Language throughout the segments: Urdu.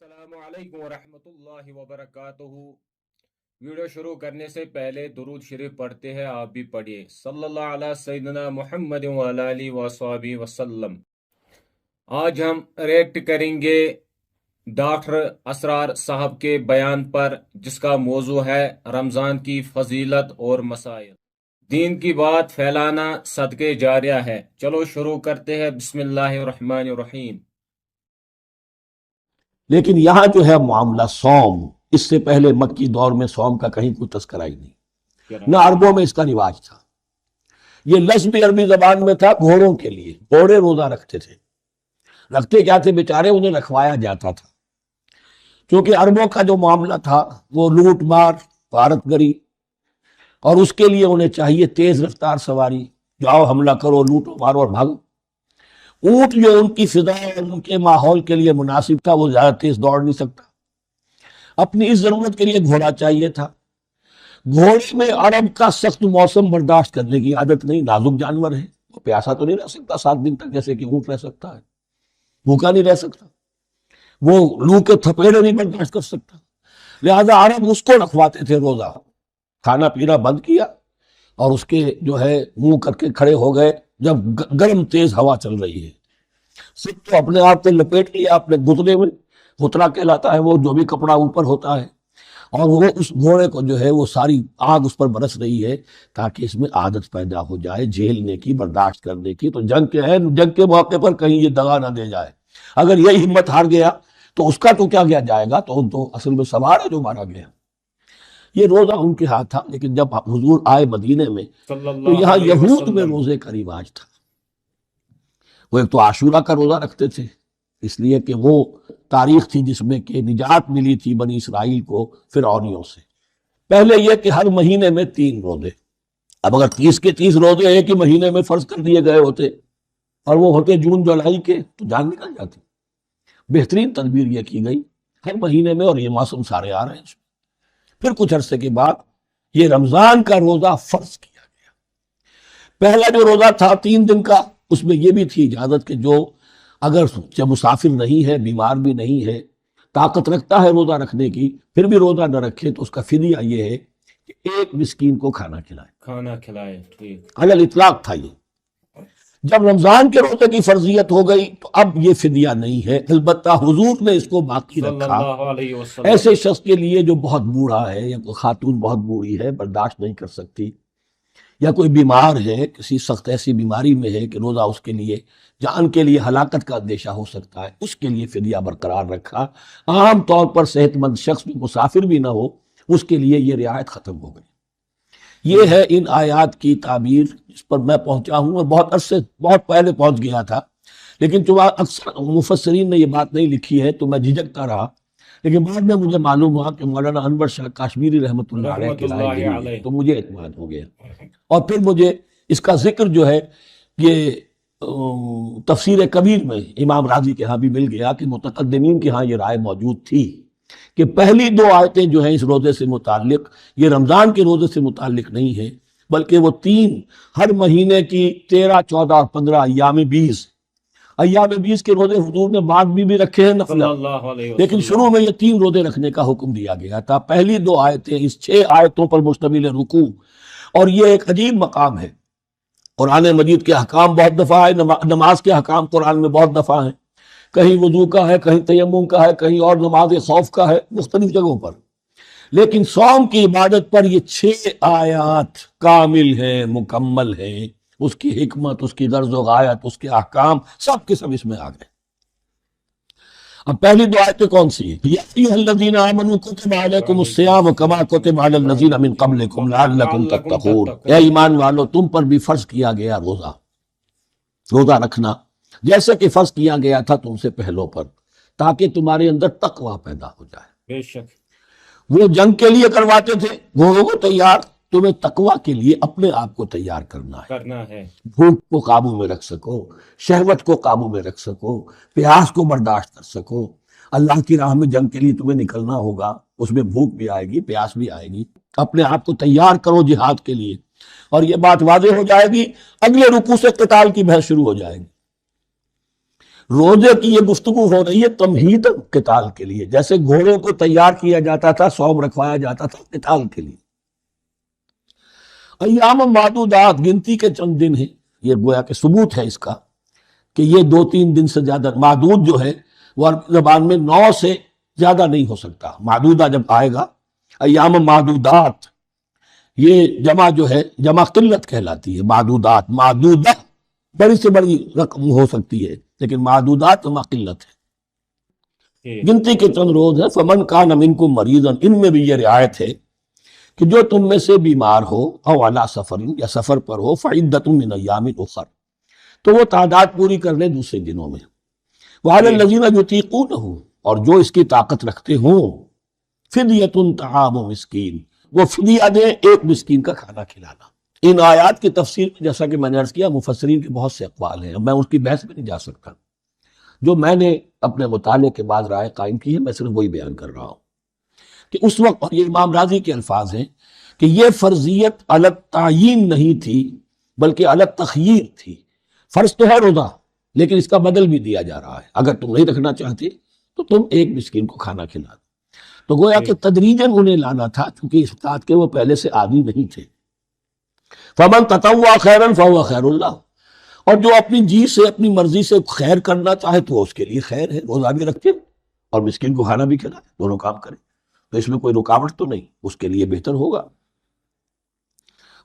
السلام علیکم ورحمۃ اللہ وبرکاتہ۔ ویڈیو شروع کرنے سے پہلے درود شریف پڑھتے ہیں، آپ بھی پڑھیے۔ صلی اللہ علیہ سیدنا محمد وعلی آلہ وصحبہ وسلم۔ آج ہم ریئیکٹ کریں گے ڈاکٹر اسرار صاحب کے بیان پر، جس کا موضوع ہے رمضان کی فضیلت اور مسائل۔ دین کی بات پھیلانا صدقے جاریہ ہے۔ چلو شروع کرتے ہیں، بسم اللہ الرحمن الرحیم۔ لیکن یہاں جو ہے معاملہ صوم، اس سے پہلے مکی دور میں صوم کا کہیں کوئی تذکرہ ہی نہیں، نہ عربوں میں اس کا رواج تھا۔ یہ لفظ بھی عربی زبان میں تھا گھوڑوں کے لیے، گھوڑے روزہ رکھتے تھے۔ رکھتے کیا تھے بیچارے، انہیں رکھوایا جاتا تھا، کیونکہ عربوں کا جو معاملہ تھا وہ لوٹ مار، غارت گری، اور اس کے لیے انہیں چاہیے تیز رفتار سواری، جاؤ حملہ کرو، لوٹو مارو اور بھاگو۔ اونٹ جو ان کی فضا اور ان کے ماحول کے لیے مناسب تھا، وہ زیادہ تیز دوڑ نہیں سکتا، اپنی اس ضرورت کے لیے گھوڑا چاہیے تھا۔ گھوڑے میں عرب کا سخت موسم برداشت کرنے کی عادت نہیں، نازک جانور ہے، وہ پیاسا تو نہیں رہ سکتا 7 دن تک جیسے کہ اونٹ رہ سکتا ہے، بھوکا نہیں رہ سکتا، وہ لو کے تھپیڑے نہیں برداشت کر سکتا، لہذا عرب اس کو رکھواتے تھے روزہ۔ کھانا پینا بند کیا اور اس کے جو ہے منہ کر کے کھڑے ہو گئے جب گرم تیز ہوا چل رہی ہے، سب تو اپنے آپ کو لپیٹ لیا اپنے گھٹنے میں، گھٹنا کہلاتا ہے وہ جو بھی کپڑا اوپر ہوتا ہے، اور وہ اس گھوڑے کو جو ہے وہ ساری آگ اس پر برس رہی ہے تاکہ اس میں عادت پیدا ہو جائے جھیلنے کی، برداشت کرنے کی۔ تو جنگ کے موقع پر کہیں یہ دغا نہ دے جائے، اگر یہ ہمت ہار گیا تو اس کا تو کیا کیا جائے گا، تو اصل میں سوار ہے جو مارا گیا۔ یہ روزہ ان کے ہاتھ تھا، لیکن جب حضور آئے مدینے میں تو یہاں یہود میں روزے کا رواج تھا۔ وہ ایک تو عاشورہ کا روزہ رکھتے تھے، اس لیے کہ وہ تاریخ تھی جس میں کہ نجات ملی تھی بنی اسرائیل کو فرعونیوں سے۔ پہلے یہ کہ ہر مہینے میں 3 روزے، اب اگر 30 کے 30 روزے ایک ہی مہینے میں فرض کر دیے گئے ہوتے اور وہ ہوتے جون جولائی کے تو جان نکل جاتی۔ بہترین تدبیر یہ کی گئی ہر مہینے میں، اور یہ موسم سارے آ رہے ہیں۔ پھر کچھ عرصے کے بعد یہ رمضان کا روزہ فرض کیا گیا۔ پہلا جو روزہ تھا 3 دن کا، اس میں یہ بھی تھی اجازت کہ جو اگر مسافر نہیں ہے، بیمار بھی نہیں ہے، طاقت رکھتا ہے روزہ رکھنے کی، پھر بھی روزہ نہ رکھے تو اس کا فدیہ یہ ہے کہ 1 مسکین کو کھانا کھلائے۔ ٹھیک، علی الاطلاق تھا یہ۔ جب رمضان کے روزے کی فرضیت ہو گئی تو اب یہ فدیہ نہیں ہے، البتہ حضور نے اس کو باقی رکھا ایسے شخص کے لیے جو بہت بوڑھا ہے، یا کوئی خاتون بہت بوڑھی ہے برداشت نہیں کر سکتی، یا کوئی بیمار ہے، کسی سخت ایسی بیماری میں ہے کہ روزہ اس کے لیے جان کے لیے ہلاکت کا اندیشہ ہو سکتا ہے، اس کے لیے فدیہ برقرار رکھا۔ عام طور پر صحت مند شخص بھی، مسافر بھی نہ ہو، اس کے لیے یہ رعایت ختم ہو گئی۔ یہ ہے ان آیات کی تعبیر جس پر میں پہنچا ہوں، اور بہت پہلے پہنچ گیا تھا، لیکن چونکہ اکثر مفسرین نے یہ بات نہیں لکھی ہے تو میں جھجکتا رہا، لیکن بعد میں مجھے معلوم ہوا کہ مولانا انور شاہ کاشمیری رحمۃ اللہ علیہ کی رائے یہی ہے، تو مجھے اعتماد ہو گیا۔ اور پھر مجھے اس کا ذکر جو ہے یہ تفسیر کبیر میں امام راضی کے ہاں بھی مل گیا کہ متقدمین کے ہاں یہ رائے موجود تھی کہ پہلی 2 آیتیں جو ہیں اس روزے سے متعلق، یہ رمضان کے روزے سے متعلق نہیں ہے، بلکہ وہ 3 ہر مہینے کی 13، 14 اور 15 ایام 20 کے روزے حضور نے بعد بھی رکھے ہیں نفل، لیکن شروع میں یہ 3 روزے رکھنے کا حکم دیا گیا تھا۔ پہلی 2 آیتیں اس 6 آیتوں پر مشتمل رکوع، اور یہ ایک عجیب مقام ہے۔ قرآن مجید کے احکام بہت دفعہ ہے، نماز کے احکام قرآن میں بہت دفعہ ہیں، کہیں وضو کا ہے، کہیں تیمم کا ہے، کہیں اور نماز خوف کا ہے، مختلف جگہوں پر، لیکن صوم کی عبادت پر یہ 6 آیات کامل ہیں، مکمل ہیں۔ اس کی حکمت، اس کی غرض و غایت، اس کے احکام سب کے سب اس میں آ گئے۔ اب پہلی 2 آیتیں کون سی ہیں؟ یا ایھا الذین آمنوا کتب علیکم الصیام کما کتب علی الذین من قبلکم لعلکم تتقون۔ اے ایمان والو، تم پر بھی فرض کیا گیا روزہ رکھنا، جیسے کہ فرض کیا گیا تھا تم سے پہلوں پر، تاکہ تمہارے اندر تقوی پیدا ہو جائے۔ بے شک وہ جنگ کے لیے کرواتے تھے گھوڑوں کو تیار، تمہیں تقوی کے لیے اپنے آپ کو تیار کرنا ہے، بھوک کو قابو میں رکھ سکو، شہوت کو قابو میں رکھ سکو، پیاس کو برداشت کر سکو۔ اللہ کی راہ میں جنگ کے لیے تمہیں نکلنا ہوگا، اس میں بھوک بھی آئے گی، پیاس بھی آئے گی، اپنے آپ کو تیار کرو جہاد کے لیے۔ اور یہ بات واضح ہو جائے گی، اگلے رکوع سے قتال کی بحث شروع ہو جائے گی۔ روزے کی یہ گفتگو ہو رہی ہے تمہید قتال کے لیے، جیسے گھوڑوں کو تیار کیا جاتا تھا، صوم رکھوایا جاتا تھا قتال کے لیے۔ ایام معدودات، گنتی کے چند دن ہیں، یہ گویا کہ ثبوت ہے اس کا کہ یہ 2-3 دن سے زیادہ، معدود جو ہے وہ عربی زبان میں 9 سے زیادہ نہیں ہو سکتا۔ معدودہ جب آئے گا، ایام معدودات، یہ جمع جو ہے جمع قلت کہلاتی ہے۔ معدودات، معدودہ بڑی سے بڑی رقم ہو سکتی ہے، لیکن معدودات جمع قلت ہے، گنتی کے چند روز ہے۔ فمن کان منکم مریضا، ان میں بھی یہ رعایت ہے کہ جو تم میں سے بیمار ہو، او علی سفر، یا سفر پر ہو، فعدۃ من ایام اخر، تو وہ تعداد پوری کر لے دوسرے دنوں میں۔ وعلی الذین یطیقونہ، اور جو اس کی طاقت رکھتے ہوں، فدیۃ طعام مسکین، وہ فدیہ دے، ایک مسکین کا کھانا کھلانا۔ ان آیات کی تفسیر میں جیسا کہ میں نے عرض کیا، مفسرین کے بہت سے اقوال ہیں، میں اس کی بحث میں نہیں جا سکتا۔ جو میں نے اپنے مطالعے کے بعد رائے قائم کی ہے، میں صرف وہی بیان کر رہا ہوں کہ اس وقت، اور یہ امام راضی کے الفاظ ہیں، کہ یہ فرضیت علی تعیین نہیں تھی بلکہ علی تخییر تھی۔ فرض تو ہے روزہ، لیکن اس کا بدل بھی دیا جا رہا ہے، اگر تم نہیں رکھنا چاہتے تو تم ایک مسکین کو کھانا کھلا دو۔ تو گویا کہ تدریجاً انہیں لانا تھا، چونکہ اس بات کے وہ پہلے سے عادی نہیں تھے۔ فمن تطوع خیرا فهو خیر اللہ، اور جو اپنی جی سے، اپنی مرضی سے خیر کرنا چاہے تو اس کے لیے خیر ہے، روزہ بھی رکھے اور مسکین کو کھانا بھی کھلائے، دونوں کام کرے، تو اس میں کوئی رکاوٹ تو نہیں، اس کے لیے بہتر ہوگا۔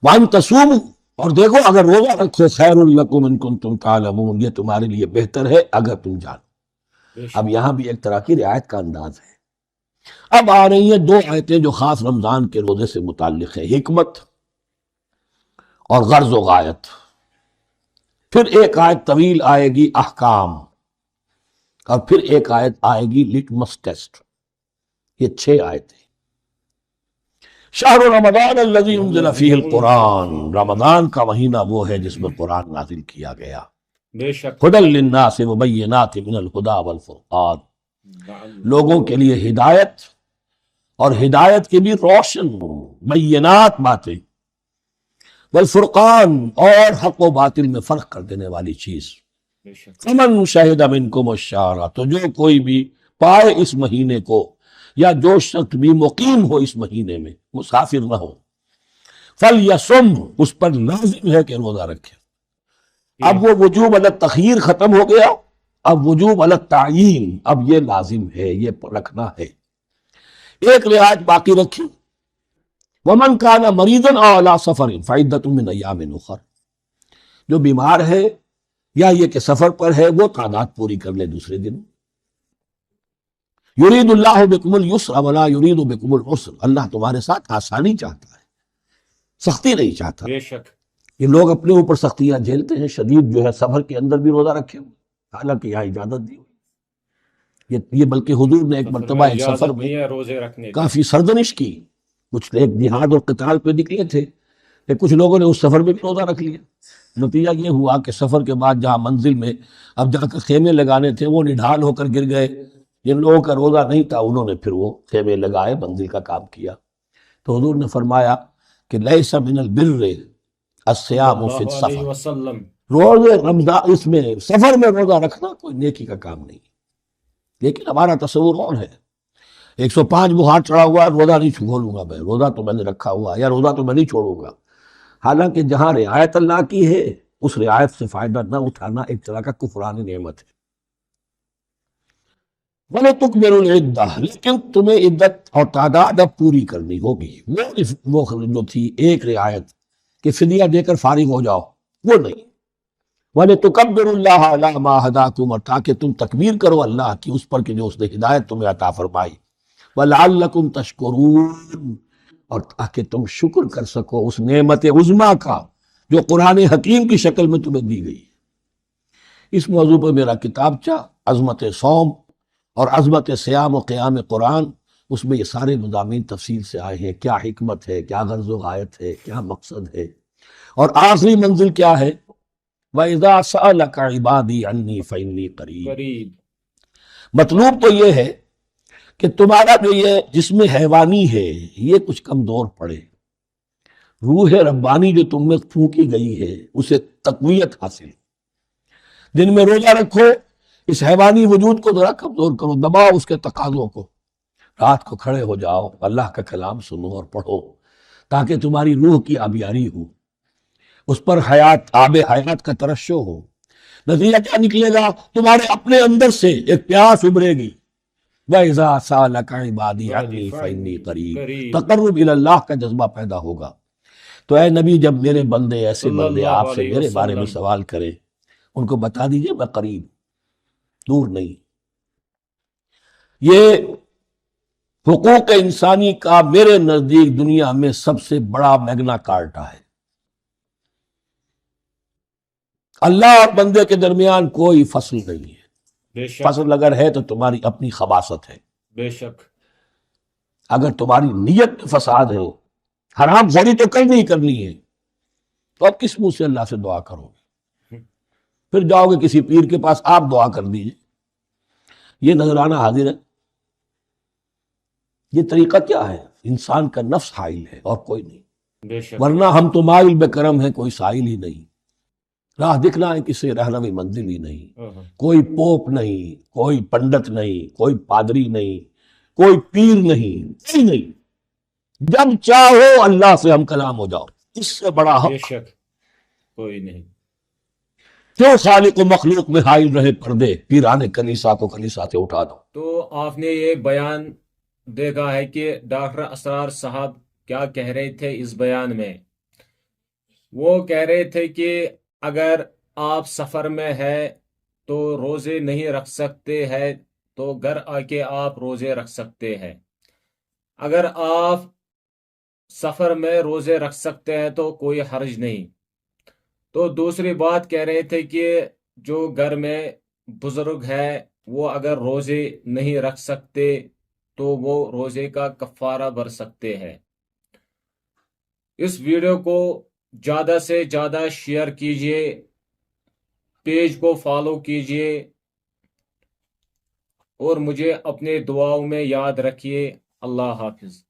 وَأَن تَصُومُوا، اور دیکھو اگر روزہ رکھو، خیر لکم ان کنتم تعلمون، یہ تمہارے لیے بہتر ہے اگر تم جانو۔ اب یہاں بھی ایک طرح کی رعایت کا انداز ہے۔ اب آ رہی ہیں 2 آیتیں جو خاص رمضان کے روزے سے متعلق ہے، حکمت اور غرض و غایت۔ پھر ایک آیت طویل آئے گی، احکام، اور پھر ایک آیت آئے گی لٹمس ٹیسٹ۔ یہ 6 آیتیں۔ شہر رمضان الذی انزل فیہ القرآن، رمضان کا مہینہ وہ ہے جس میں قرآن نازل کیا گیا۔ بے شک، ہدی للناس وبینات من الہدی والفرقان، لوگوں کے لیے ہدایت، اور ہدایت کی بھی روشن بینات باتیں، والفرقان، اور حق و باطل میں فرق کر دینے والی چیز۔ بے شک، فمن شہد منکم الشہر، تو جو کوئی بھی پائے اس مہینے کو، یا جو شخص بھی مقیم ہو اس مہینے میں، مسافر نہ ہو، فلیصم، اس پر لازم ہے کہ روزہ رکھے۔ اب وہ وجوب علی التخییر ختم ہو گیا، اب وجوب علی التعیین، اب یہ لازم ہے، یہ رکھنا ہے۔ ایک رعایت باقی رکھی، ومن کان مریضا او علی سفر فعدۃ من ایام اخر، جو بیمار ہے یا یہ کہ سفر پر ہے، وہ تعداد پوری کر لے دوسرے دن۔ یرید اللہ بکم الیسر ولا یرید بکم العسر، اللہ تمہارے ساتھ آسانی چاہتا ہے، سختی نہیں چاہتا۔ بے شک، یہ لوگ اپنے اوپر سختیاں جھیلتے ہیں، شدید جو ہے سفر کے اندر بھی روزہ رکھے ہوئے، حالانکہ یہاں اجازت دی ہوئی، یہ بلکہ حضور نے ایک مرتبہ ایک سفر میں نہیں ہے روزے رکھنے کی۔ کافی سردنش کی، کچھ ایک جہاد اور قتال پہ نکلے تھے، لیکن کچھ لوگوں نے اس سفر میں بھی روزہ رکھ لیا۔ نتیجہ یہ ہوا کہ سفر کے بعد جہاں منزل میں اب جا کر خیمے لگانے تھے، وہ نڈھال ہو کر گر گئے۔ جن لوگوں کا روزہ نہیں تھا انہوں نے پھر وہ خیمے لگائے، منزل کا کام کیا۔ تو حضور نے فرمایا کہ لیس من البر الصیام فی صلی اللہ علیہ السفر، وسلم، روزے رمضان، اس میں سفر میں روزہ رکھنا کوئی نیکی کا کام نہیں۔ لیکن ہمارا تصور اور ہے، 105 بخار چڑھا ہوا ہے، روزہ نہیں کھولوں گا میں، روزہ تو میں نے رکھا ہوا ہے، یا روزہ تو میں نہیں چھوڑوں گا۔ حالانکہ جہاں رعایت اللہ کی ہے، اس رعایت سے فائدہ نہ اٹھانا ایک طرح کا کفران نعمت ہے۔ وَلَتُكْمِلُوا الْعِدَّةَ، لیکن تمہیں عدت اور تعداد اب پوری کرنی ہوگی۔ وہ جو تھی ایک رعایت کہ فدیہ دے کر فارغ ہو جاؤ، وہ نہیں۔ وَلِتُكَبِّرُوا اللَّهَ عَلَىٰ مَا هَدَاكُمْ، اور تاکہ تم تکبیر کرو اللہ کی اس پر کہ جو اس نے ہدایت تمہیں عطا فرمائی۔ وَلَعَلَّكُمْ تَشْكُرُونَ، اور تاکہ تم شکر کر سکو اس نعمت عظمیٰ کا جو قرآن حکیم کی شکل میں تمہیں دی گئی۔ اس موضوع پر میرا کتابچہ عظمت صوم اور عظمت سیام و قیام قرآن، اس میں یہ سارے مضامین تفصیل سے آئے ہیں، کیا حکمت ہے، کیا غرض و غایت ہے، کیا مقصد ہے، اور آخری منزل کیا ہے، وَإِذَا سَأَلَكَ عِبَادِي عَنِّي فَإِنِّي قَرِيبٌ۔ قریب، مطلوب تو یہ ہے کہ تمہارا جو یہ جسم حیوانی ہے یہ کچھ کمزور پڑے، روح ربانی جو تم میں پھونکی گئی ہے اسے تقویت حاصل۔ دن میں روزہ رکھو، اس حیوانی وجود کو ذرا کمزور کرو، دباؤ اس کے تقاضوں کو، رات کو کھڑے ہو جاؤ، اللہ کا کلام سنو اور پڑھو تاکہ تمہاری روح کی آبیاری ہو، اس پر حیات، آب حیات کا ترشح ہو۔ نتیجہ کیا نکلے گا؟ تمہارے اپنے اندر سے ایک پیاس ابھرے گی، وَإِذَا سَأَلَكَ عِبَادِي عَنِّي فَإِنِّي قَرِيبٌ، تقرب الی اللہ کا جذبہ پیدا ہوگا۔ تو اے نبی، جب میرے بندے، ایسے صلی بندے اللہ آپ سے علیہ میرے بارے میں وسلم، سوال کریں، ان کو بتا دیجئے میں قریب، دور نہیں۔ یہ حقوق انسانی کا میرے نزدیک دنیا میں سب سے بڑا میگنا کارٹا ہے۔ اللہ اور بندے کے درمیان کوئی فصل نہیں ہے، بے شک فصل اگر ہے تو تمہاری اپنی خباثت ہے، بے شک، اگر تمہاری نیت میں فساد ہے، حرام خوری تو کل نہیں کرنی ہے، تو اب کس منہ سے اللہ سے دعا کرو گے؟ پھر جاؤ گے کسی پیر کے پاس، آپ دعا کر دیجئے، یہ نذرانہ حاضر ہے۔ یہ طریقہ کیا ہے؟ انسان کا نفس حائل ہے اور کوئی نہیں، بے شک، ورنہ ہم تو مائل بے کرم ہیں، کوئی سائل ہی نہیں، راہ دکھنا ہے کسی رہنمی منزل ہی نہیں، کوئی پوپ نہیں، کوئی پنڈت نہیں، کوئی پادری نہیں، کوئی پیر نہیں، کوئی نہیں، جب چاہو اللہ سے ہم کلام ہو جاؤ، اس سے بڑا بے حق شک، کوئی نہیں۔ کیوں خالق و مخلوق میں حائل رہے پردے، پیران کنیسہ کو کنیسہ سے اٹھا دو۔ تو آپ نے یہ بیان دیکھا ہے کہ ڈاکٹر اسرار صاحب کیا کہہ رہے تھے اس بیان میں؟ وہ کہہ رہے تھے کہ اگر آپ سفر میں ہے تو روزے نہیں رکھ سکتے ہیں تو گھر آ کے آپ روزے رکھ سکتے ہیں، اگر آپ سفر میں روزے رکھ سکتے ہیں تو کوئی حرج نہیں۔ تو دوسری بات کہہ رہے تھے کہ جو گھر میں بزرگ ہے وہ اگر روزے نہیں رکھ سکتے تو وہ روزے کا کفارہ بھر سکتے ہیں۔ اس ویڈیو کو زیادہ سے زیادہ شیئر کیجئے، پیج کو فالو کیجئے اور مجھے اپنے دعاؤں میں یاد رکھیے۔ اللہ حافظ۔